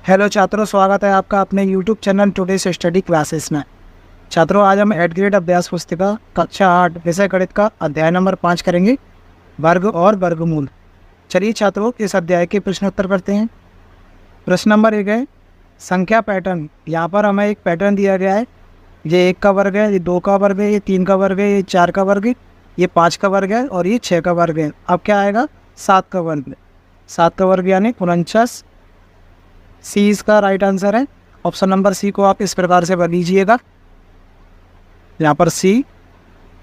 Hello छात्रों, स्वागत है आपका अपने YouTube channel today's study classes में। छात्रों, आज हम 8th ग्रेड अभ्यास पुस्तिका कक्षा 8 विषय गणित का अध्याय नंबर 5 करेंगे, वर्ग और वर्गमूल। चलिए छात्रों, इस अध्याय के प्रश्न उत्तर करते हैं। प्रश्न नंबर 1 है संख्या पैटर्न। यहाँ पर हमें एक पैटर्न दिया गया है। ये 1 का वर्ग है, ये 2 का वर्ग है, ये 3 का वर्ग है, ये 4 का वर्ग है, ये 5 का वर्ग है और ये 6 का वर्ग है। अब क्या आएगा? 7 का वर्ग। 7 का वर्ग यानी 49। सी इसका राइट आंसर है। ऑप्शन नंबर सी को आप इस प्रकार से बना लीजिएगा, यहाँ पर सी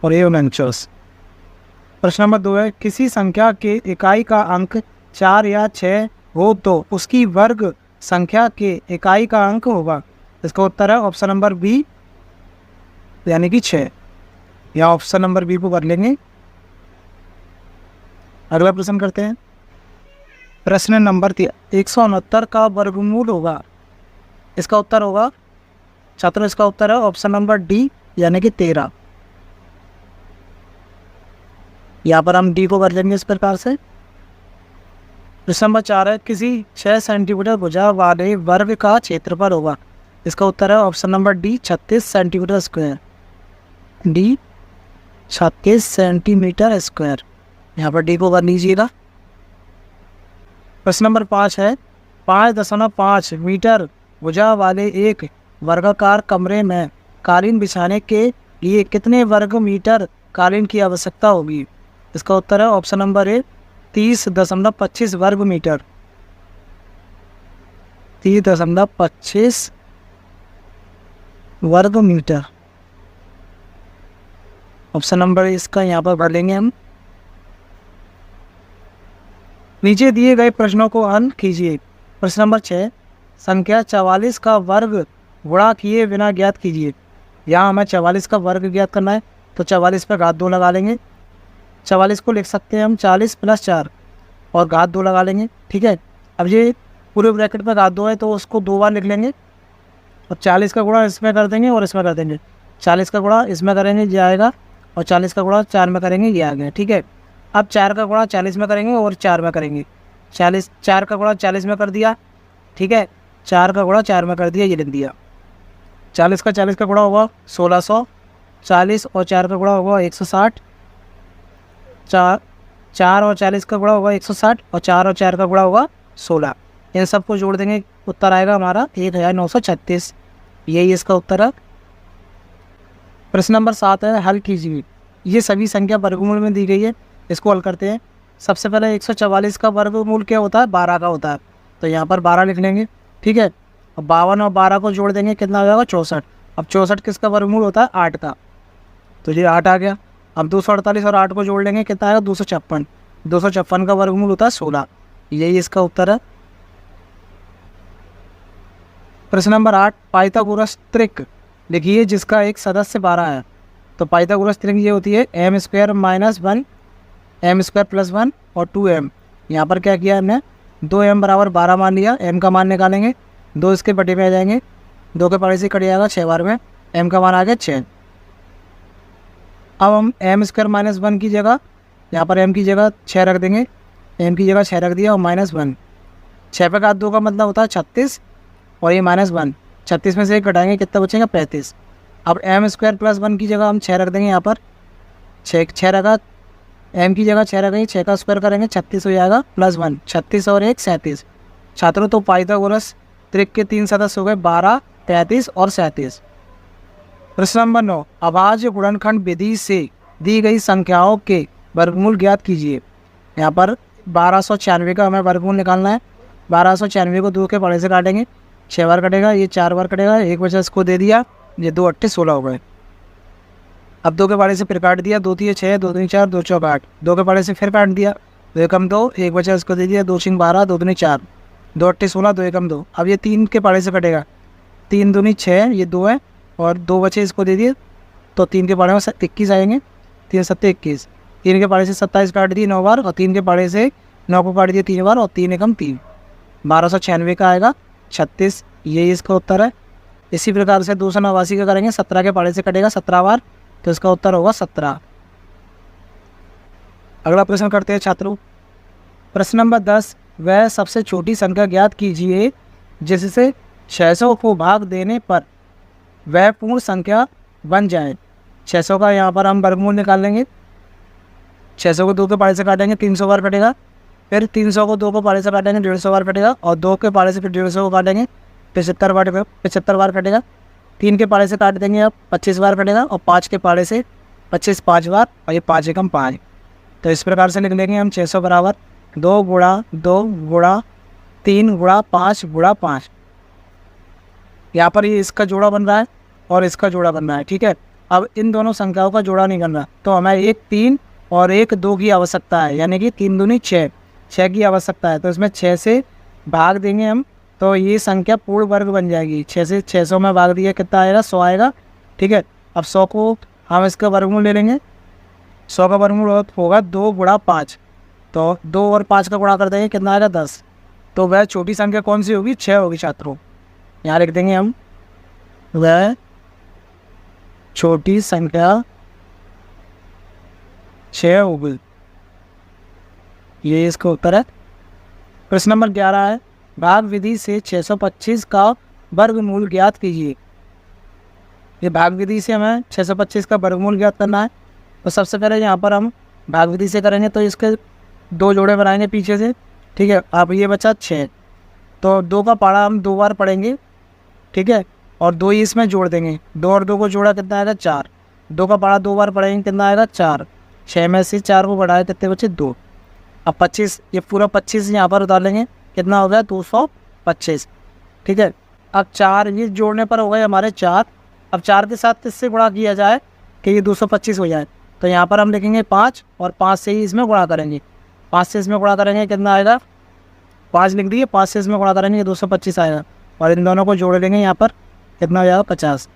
और ये 49। प्रश्न नंबर 2 है किसी संख्या के इकाई का अंक 4 या 6 हो तो उसकी वर्ग संख्या के इकाई का अंक होगा। इसका उत्तर है ऑप्शन नंबर बी यानी कि 6। या ऑप्शन नंबर बी को कर लेंगे। अगला प्रश्न करते हैं। प्रश्न नंबर 3 169 का वर्गमूल होगा। इसका उत्तर होगा छात्रों, इसका उत्तर है ऑप्शन नंबर डी यानी कि 13। यहाँ पर हम डी को कर लेंगे इस प्रकार से। प्रश्न नंबर 4 है किसी 6 सेंटीमीटर भुजा वाले वर्ग का क्षेत्रफल होगा। इसका उत्तर है option number D 36 centimetre square. D 36 centimetre square. यहाँ पर डी को कर लीजिएगा। प्रश्न नंबर 5 है 5.5 मीटर भुजा वाले एक वर्गाकार कमरे में कालीन बिछाने के लिए कितने वर्ग मीटर कालीन की आवश्यकता होगी। इसका उत्तर है ऑप्शन नंबर ए 30.25 वर्ग मीटर। 30.25 वर्ग मीटर। ऑप्शन नंबर इसका यहाँ पर भर लेंगे हम। नीचे दिए गए प्रश्नों को हल कीजिए। प्रश्न नंबर 6 संख्या 44 का वर्ग गुणा किए बिना ज्ञात कीजिए। यहाँ हमें 44 का वर्ग ज्ञात करना है, तो 44 पर घात 2 लगा लेंगे। 44 को लिख सकते हैं हम 40 + 4 और घात 2 लगा लेंगे। ठीक है, अब ये पूरे ब्रैकेट में घात 2 है तो उसको 2 बार लिख लेंगे और 40 का गुणा इसमें कर देंगे और इसमें कर देंगे। 40 का गुणा इसमें करेंगे ये आएगा और 40 का गुणा 4 में करेंगे ये आ गया। ठीक है, अब 4 का गुणा 40 में करेंगे और 4 में करेंगे। 4 का गुणा 40 में कर दिया। ठीक है, 4 का गुणा 4 में कर दिया, ये लिख दिया। 40 का गुणा होगा 1600। 40 और 4 का गुणा होगा 160। 4 और 40 का गुणा होगा 160 और 4 और 4 का गुणा होगा 16। इन सबको जोड़ देंगे, उत्तर आएगा हमारा 1936। यही इसका उत्तर है। प्रश्न नंबर 7 है हल कीजिए। ये सभी संख्या वर्गमूल में दी गई है, इसको हल करते हैं। सबसे पहले 144 का वर्गमूल क्या होता है? 12 का होता है, तो यहाँ पर 12 लिख लेंगे। ठीक है, अब 52 और 12 को जोड़ देंगे, कितना हो जाएगा? 64। अब 64 किसका वर्गमूल होता है? 8 का, तो ये 8 आ गया। अब 248 और 8 को जोड़ लेंगे, कितना आएगा? 256। 256 का वर्गमूल होता है 16। यही इसका उत्तर है। प्रश्न नंबर 8 पाइथागोरस त्रिक लिखिए जिसका एक सदस्य 12 है। तो पाइथागोरस त्रिक ये होती है m² - 1 m² + 1 और 2m। यहाँ पर क्या किया हमने? 2m = 12 मान लिया। m का मान निकालेंगे, 2 इसके बटे में आ जाएंगे, 2 के पड़े से कट जाएगा 6 बार में, m का मान आ गया 6। अब हम m² - 1 की जगह, यहाँ पर m की जगह 6 रख देंगे। m की जगह 6 रख दिया और -1। 6 पे घात 2 का मतलब होता है 36 और ये -1। 36 में से 1 घटाएंगे, कितना बचेगा? 35। अब m² + 1 की जगह हम 6 रख देंगे। यहाँ पर 6 रखा, m की जगह 6 रखेंगे, 6 का स्क्वायर करेंगे, 36 हो जाएगा +1। 36 और 1 37। छात्रों, तो पाइथागोरस त्रिक के 3 सदस्य हो गए 12, 33 और 37। प्रश्न नंबर 9 अभाज्य गुणनखंड विधि से दी गई संख्याओं के वर्गमूल ज्ञात कीजिए। यहाँ पर 1296 का हमें वर्गमूल निकालना है। 1296 को 2 के पड़े से काटेंगे, 6 बार कटेगा, ये 4 बार कटेगा, एक बचा इसको दे दिया, ये 2 8 16 हो गए। अब 2 के पाड़े से फिर काट दिया, 2 3 6, 2 3 4, 2 4 8। 2 के पाड़े से फिर काट दिया, 2 एकम 2, एक बचा इसको दे दिया, 2 6 12, 2 दूनी 4, 2 8 16, 2 एकम 2। अब ये 3 के पाड़े से कटेगा, 3 दूनी 6, ये 2 है और 2 बचे इसको दे दिए, तो 3 के पाड़े में 21 आएंगे। 3 7 21। 3 के पाड़े से 27 काट दिए 9 बार और 3 के पाड़े से 9 को काट दिया 3 बार और 3 एकम 3। 1296 का आएगा 36। यही इसका उत्तर है। इसी प्रकार से 289 का करेंगे, 17 के पाड़े से कटेगा 17 बार, तो इसका उत्तर होगा 17। अगला प्रश्न करते हैं छात्रों। प्रश्न नंबर 10 वह सबसे छोटी संख्या ज्ञात कीजिए जिससे 600 को भाग देने पर वह पूर्ण संख्या बन जाए। 600 का यहाँ पर हम वर्गमूल निकाल लेंगे। 600 को 2 के पारे से काटेंगे 300 बार कटेगा, फिर 300 को 2 के पारे से काटेंगे 150 बार कटेगा, और 2 के पारे से फिर 150 को काटेंगे 75 बार कटेगा। 3 के पारे से काट देंगे अब 25 बार कटेगा, और 5 के पारे से 25 5 बार, और ये 5 एकम 5। तो इस प्रकार से लिख लेंगे हम 600 बराबर 2 गुणा 2 गुणा 3 गुणा 5 गुणा 5। यहाँ पर ये इसका जोड़ा बन रहा है और इसका जोड़ा बन रहा है, ठीक है। अब इन दोनों संख्याओं का जोड़ा नहीं करना, तो हमें 1 3 और 1 2 की आवश्यकता है, यानी कि 3 दूनी 6 की आवश्यकता है। तो इसमें 6 से भाग देंगे हम, तो ये संख्या पूर्ण वर्ग बन जाएगी। 6 से 600 में भाग दिया कितना आएगा, 100 आएगा, ठीक है। अब 100 को हम इसका वर्गमूल ले लेंगे। 100 का वर्गमूल होगा 2 गुणा 5, तो 2 और 5 का गुणा कर देंगे कितना आएगा 10। तो वह छोटी संख्या कौन सी होगी, 6 होगी छात्रों। यहाँ लिख देंगे हम वह छोटी संख्या 6 होगी। ये इसका उत्तर है। प्रश्न नंबर 11 है, भाग विधि से 625 का वर्गमूल ज्ञात कीजिए। ये भाग विधि से हमें 625 का वर्गमूल ज्ञात करना है। तो सबसे पहले यहाँ पर हम भाग विधि से करेंगे, तो इसके 2 जोड़े बनाएंगे पीछे से, ठीक है। अब ये बचा 6, तो 2 का पारा हम 2 बार पढ़ेंगे, ठीक है, और 2 ही इसमें जोड़ देंगे। 2 और 2 को जोड़ा कितना आएगा 4। 2 का पारा 2 बार पढ़ेंगे कितना आएगा 4। 6 में से 4 को बढ़ाए कितने बचे 2। अब 25, ये पूरा 25 यहाँ पर उतार लेंगे, कितना हो गया 225, ठीक है। अब 4 ये जोड़ने पर हो गए हमारे 4। अब 4 के साथ किससे गुणा किया जाए कि ये 225 हो जाए, तो यहाँ पर हम लिखेंगे 5, और 5 से ही इसमें गुणा करेंगे। 5 से इसमें गुणा करेंगे कितना आएगा, 5 लिख दिए, 5 से इसमें गुणा करेंगे 225 आएगा, और इन दोनों को जोड़ लेंगे यहाँ पर कितना हो जाएगा 50।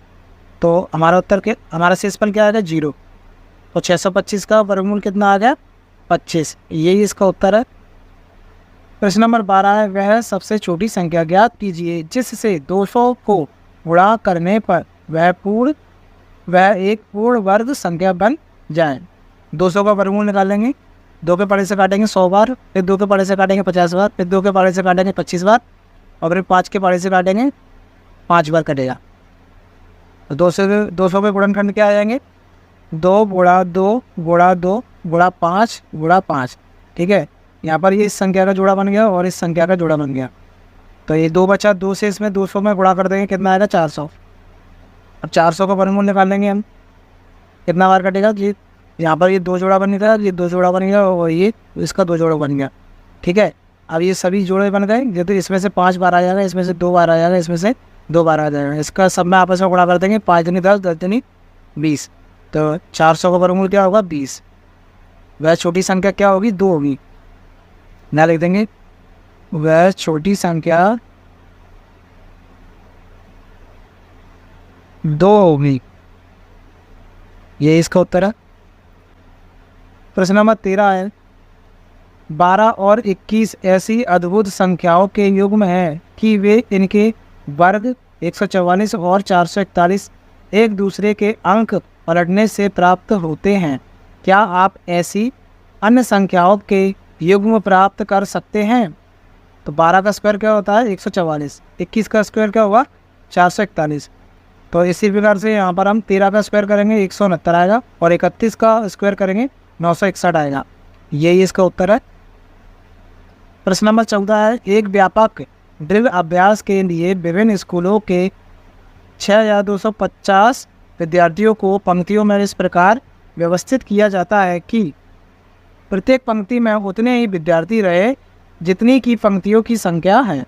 तो हमारा उत्तर के हमारा शेषफल क्या आएगा 0। तो 625 का वर्गमूल कितना आ गया 25, यही इसका उत्तर है। प्रश्न नंबर 12 है, वह सबसे छोटी संख्या ज्ञात कीजिए जिससे 200 को गुणा करने पर वह एक पूर्ण वर्ग संख्या बन जाए। 200 का वर्गमूल निकालेंगे। 2 के पारे से काटेंगे 100 बार, फिर 2 के पारे से काटेंगे 50 बार, फिर 2 के पारे से काटेंगे 25 बार, और फिर 5 के पारे से काटेंगे 5 बार कटेगा। तो 200 के गुणनखंड क्या आ जाएंगे, 2 गुणा 2 गुणा 2 गुणा 5 गुणा 5, ठीक है। यहाँ पर ये इस संख्या का जोड़ा बन गया और इस संख्या का जोड़ा बन गया, तो ये 2 बचा। 2 से इसमें 200 में गुणा कर देंगे कितना आएगा 400। अब 400 का वर्गमूल निकाल लेंगे हम, कितना बार कटेगा जी, यहाँ पर ये 2 जोड़ा बन गया, ये 2 जोड़ा बन गया, और ये इसका 2 जोड़ा बन गया, ठीक है। अब ये सभी जोड़े बन गए, जैसे इसमें से 5 बार आ जाएगा, इसमें से 2 बार आ जाएगा, इसमें से 2 बार आ जाएगा। इसका सब में आपस में गुणा कर देंगे, 5 दूनी 10, 10 दूनी 20, तो 400 का वर्गमूल क्या होगा 20। वह छोटी संख्या क्या होगी 2 होगी। ना लिख देंगे वह छोटी संख्या 2 होगी, ये इसका उत्तर है। प्रश्न नंबर 13 है, 12 और 21 ऐसी अद्भुत संख्याओं के युग्म हैं कि वे इनके वर्ग 144 और 441 एक दूसरे के अंक पलटने से प्राप्त होते हैं। क्या आप ऐसी अन्य संख्याओं के युग्म प्राप्त कर सकते हैं? तो 12 का स्क्वायर क्या होता है 144, 21 का स्क्वायर क्या होगा 441। तो इसी प्रकार से यहाँ पर हम 13 का स्क्वायर करेंगे 169 आएगा, और 31 का स्क्वायर करेंगे 961 आएगा, यही इसका उत्तर है। प्रश्न नंबर 14 है, एक व्यापक ड्रिल अभ्यास के लिए विभिन्न स्कूलों के 6250 विद्यार्थियों को पंक्तियों में इस प्रकार व्यवस्थित किया जाता है कि प्रत्येक पंक्ति में उतने ही विद्यार्थी रहे जितनी की पंक्तियों की संख्या है।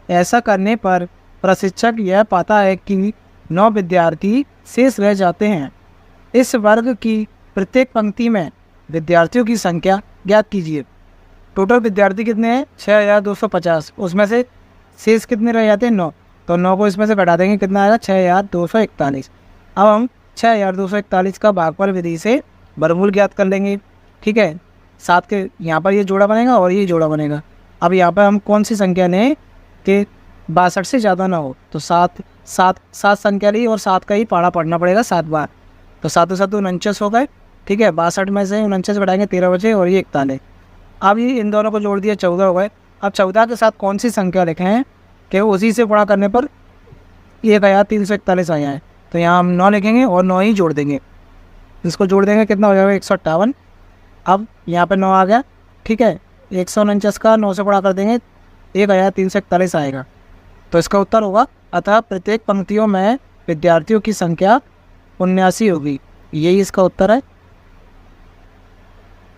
ऐसा करने पर प्रशिक्षक यह पाता है कि 9 विद्यार्थी शेष रह जाते हैं। इस वर्ग की प्रत्येक पंक्ति में विद्यार्थियों की संख्या ज्ञात कीजिए। टोटल विद्यार्थी कितने हैं 6250, उसमें से शेष कितने रह जाते हैं 9, तो 9 को इसमें से घटा देंगे कितना आएगा 6241। अब हम 6241 का भागफल विधि से वर्गमूल ज्ञात कर लेंगे, ठीक है। 7 के यहाँ पर ये जोड़ा बनेगा और ये जोड़ा बनेगा। अब यहाँ पर हम कौन सी संख्या लें कि 62 से ज़्यादा ना हो, तो 7 संख्या ली और 7 का ही पारा पढ़ना पड़ेगा 7 बार, तो 7 7 49 हो गए, ठीक है। 62 में से 49 बढ़ाएंगे 13 बचे, और ये 41। अब ये इन दोनों को जोड़ दिया 14 हो गए। अब 14 के साथ कौन सी संख्या लिखें कि उसी से गुणा करने पर 1341 आया है। तो यहाँ हम 9 लिखेंगे और 9 ही जोड़ देंगे, इसको जोड़ देंगे कितना हो जाएगा 158। अब यहाँ पे 9 आ गया, ठीक है, 149 का 9 से गुणा कर देंगे 1341 आएगा। तो इसका उत्तर होगा अतः प्रत्येक पंक्तियों में विद्यार्थियों की संख्या 79 होगी, यही इसका उत्तर है।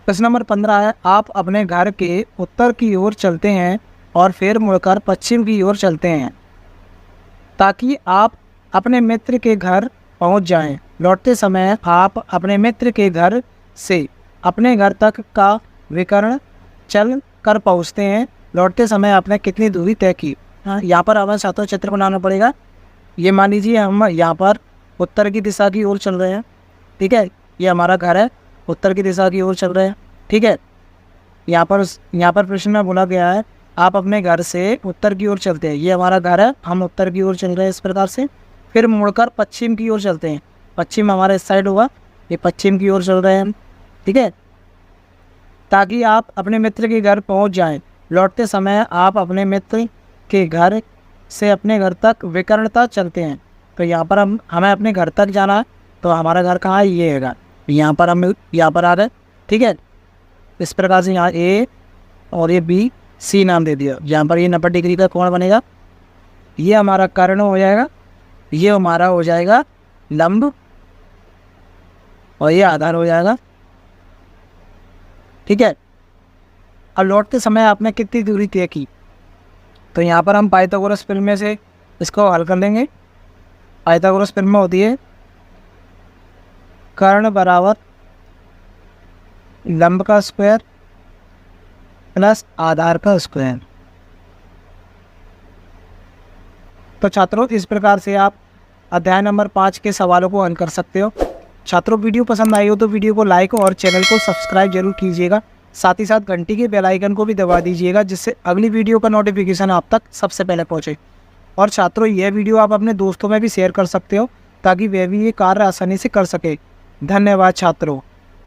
प्रश्न नंबर 15 है, आप अपने घर के उत्तर की ओर चलते हैं और फिर मुड़कर पश्चिम की ओर चलते हैं ताकि आप अपने मित्र के घर पहुंच जाएं। लौटते समय आप अपने मित्र के घर से अपने घर तक का विकर्ण चल कर पहुँचते हैं। लौटते समय आपने कितनी दूरी तय की? यहाँ पर हमें सातों चित्र बनाना पड़ेगा। ये मान लीजिए हम यहाँ पर उत्तर की दिशा की ओर चल रहे हैं, ठीक है, ये हमारा घर है, उत्तर की दिशा की ओर चल रहे हैं, ठीक है। यहाँ पर प्रश्न में बोला गया है आप अपने घर से उत्तर की ओर चलते हैं, ये हमारा घर है, हम उत्तर की ओर चल रहे हैं इस प्रकार से। फिर मुड़कर पश्चिम की ओर चलते हैं, पश्चिम हमारा इस साइड होगा, ये पश्चिम की ओर चल रहे हैं हम, ठीक है, ताकि आप अपने मित्र के घर पहुंच जाएं। लौटते समय आप अपने मित्र के घर से अपने घर तक विकर्णता चलते हैं। तो यहाँ पर हमें अपने घर तक जाना है, तो हमारा घर कहाँ है, ये है, यहाँ पर हम यहाँ पर आ गए, ठीक है। इस प्रकार से यहाँ ए और ये बी सी नाम दे दिया। यहाँ पर ये 90 डिग्री का कोण बनेगा, ये हमारा कर्ण हो जाएगा, ये हमारा हो जाएगा लंब और ये आधार हो जाएगा, ठीक है। अब लौटते समय आपने कितनी दूरी तय की? तो यहाँ पर हम पाइथागोरस प्रमेय से इसको हल कर लेंगे। पाइथागोरस प्रमेय होती है कर्ण बराबर लंब का स्क्वायर प्लस आधार का स्क्वायर। तो छात्रों इस प्रकार से आप अध्याय नंबर 5 के सवालों को हल कर सकते हो। छात्रों वीडियो पसंद आई हो तो वीडियो को लाइक और चैनल को सब्सक्राइब जरूर कीजिएगा, साथ ही साथ घंटी के बेल आइकन को भी दबा दीजिएगा जिससे अगली वीडियो का नोटिफिकेशन आप तक सबसे पहले पहुंचे। और छात्रों यह वीडियो आप अपने दोस्तों में भी शेयर कर सकते हो ताकि वे भी ये कार्य आसानी से कर सके। धन्यवाद छात्रों।